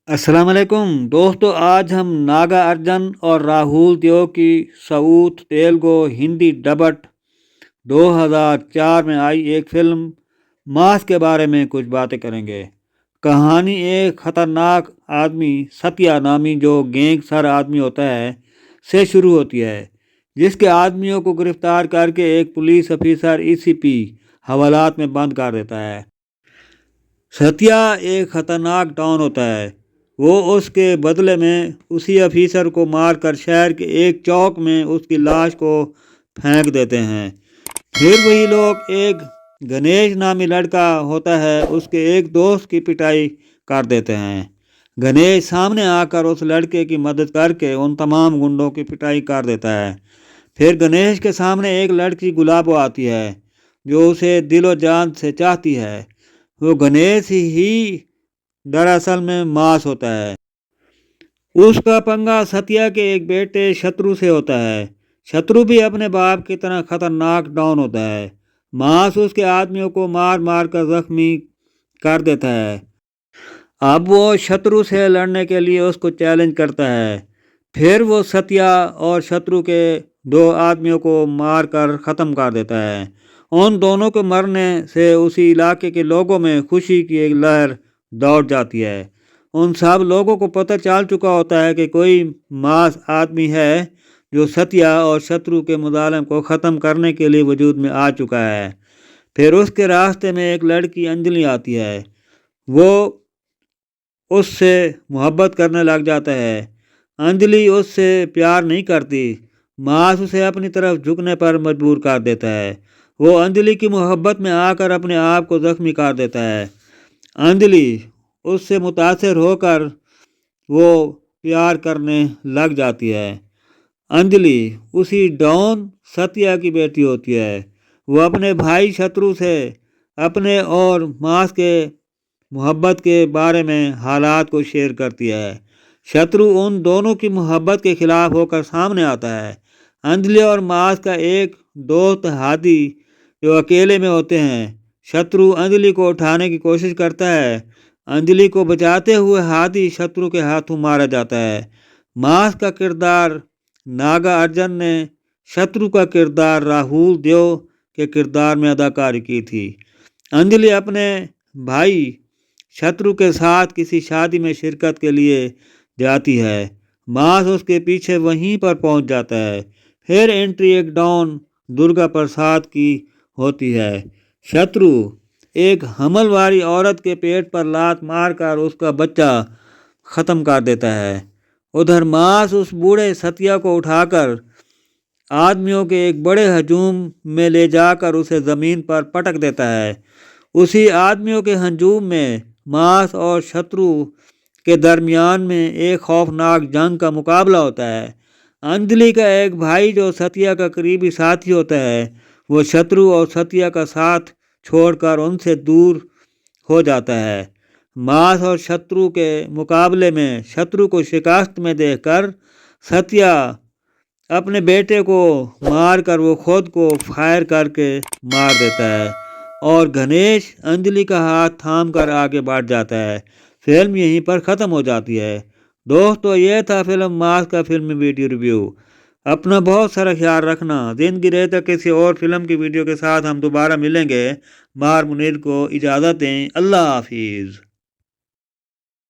السلام علیکم دوستو، آج ہم ناگا ارجن اور راہول دیو کی ساؤتھ تیلگو ہندی ڈبٹ 2004 میں آئی ایک فلم ماس کے بارے میں کچھ باتیں کریں گے۔ کہانی ایک خطرناک آدمی ستیا نامی جو گینگ سر آدمی ہوتا ہے سے شروع ہوتی ہے، جس کے آدمیوں کو گرفتار کر کے ایک پولیس افیسر ECP حوالات میں بند کر دیتا ہے۔ ستیا ایک خطرناک ڈان ہوتا ہے، وہ اس کے بدلے میں اسی افیسر کو مار کر شہر کے ایک چوک میں اس کی لاش کو پھینک دیتے ہیں۔ پھر وہی لوگ ایک گنیش نامی لڑکا ہوتا ہے، اس کے ایک دوست کی پٹائی کر دیتے ہیں۔ گنیش سامنے آ کر اس لڑکے کی مدد کر کے ان تمام گنڈوں کی پٹائی کر دیتا ہے۔ پھر گنیش کے سامنے ایک لڑکی گلابو آتی ہے جو اسے دل و جان سے چاہتی ہے۔ وہ گنیش ہی دراصل میں ماس ہوتا ہے۔ اس کا پنگا ستیا کے ایک بیٹے شترو سے ہوتا ہے۔ شترو بھی اپنے باپ کی طرح خطرناک ڈان ہوتا ہے۔ ماس اس کے آدمیوں کو مار مار کر زخمی کر دیتا ہے۔ اب وہ شترو سے لڑنے کے لیے اس کو چیلنج کرتا ہے۔ پھر وہ ستیا اور شترو کے 2 آدمیوں کو مار کر ختم کر دیتا ہے۔ ان دونوں کے مرنے سے اسی علاقے کے لوگوں میں خوشی کی ایک لہر دوڑ جاتی ہے۔ ان سب لوگوں کو پتہ چل چکا ہوتا ہے کہ کوئی ماس آدمی ہے جو ستیا اور شترو کے مظالم کو ختم کرنے کے لیے وجود میں آ چکا ہے۔ پھر اس کے راستے میں ایک لڑکی انجلی آتی ہے۔ وہ اس سے محبت کرنے لگ جاتا ہے۔ انجلی اس سے پیار نہیں کرتی۔ ماس اسے اپنی طرف جھکنے پر مجبور کر دیتا ہے۔ وہ انجلی کی محبت میں آ کر اپنے آپ کو زخمی کر دیتا ہے۔ انجلی اس سے متاثر ہو کر وہ پیار کرنے لگ جاتی ہے۔ انجلی اسی ڈان ستیا کی بیٹی ہوتی ہے۔ وہ اپنے بھائی شترو سے اپنے اور ماس کے محبت کے بارے میں حالات کو شیئر کرتی ہے۔ شترو ان دونوں کی محبت کے خلاف ہو کر سامنے آتا ہے۔ انجلی اور ماس کا ایک دوست ہادی جو اکیلے میں ہوتے ہیں۔ شترو انجلی کو اٹھانے کی کوشش کرتا ہے۔ انجلی کو بچاتے ہوئے ہادی شترو کے ہاتھوں مارا جاتا ہے۔ ماس کا کردار ناگا ارجن نے شترو کا کردار راہول دیو کے کردار میں اداکاری کی تھی۔ انجلی اپنے بھائی شترو کے ساتھ کسی شادی میں شرکت کے لیے جاتی ہے۔ ماس اس کے پیچھے وہیں پر پہنچ جاتا ہے۔ پھر انٹری ایک ڈان درگا پرساد کی ہوتی ہے۔ شترو ایک حمل والی عورت کے پیٹ پر لات مار کر اس کا بچہ ختم کر دیتا ہے۔ ادھر ماس اس بوڑھے ستیا کو اٹھا کر آدمیوں کے ایک بڑے ہجوم میں لے جا کر اسے زمین پر پٹک دیتا ہے۔ اسی آدمیوں کے ہجوم میں ماس اور شترو کے درمیان میں ایک خوفناک جنگ کا مقابلہ ہوتا ہے۔ انجلی کا ایک بھائی جو ستیا کا قریبی ساتھی ہوتا ہے، وہ شترو اور ستیا کا ساتھ چھوڑ کر ان سے دور ہو جاتا ہے۔ ماس اور شترو کے مقابلے میں شترو کو شکست میں دیکھ کر ستیا اپنے بیٹے کو مار کر وہ خود کو فائر کر کے مار دیتا ہے اور گنیش انجلی کا ہاتھ تھام کر آگے بڑھ جاتا ہے۔ فلم یہیں پر ختم ہو جاتی ہے۔ دوستو، یہ تھا فلم ماس کا فلمی ویڈیو ریویو۔ اپنا بہت سارا خیال رکھنا۔ زندگی رہے تک کسی اور فلم کی ویڈیو کے ساتھ ہم دوبارہ ملیں گے۔ مار منیر کو اجازت دیں۔ اللہ حافظ۔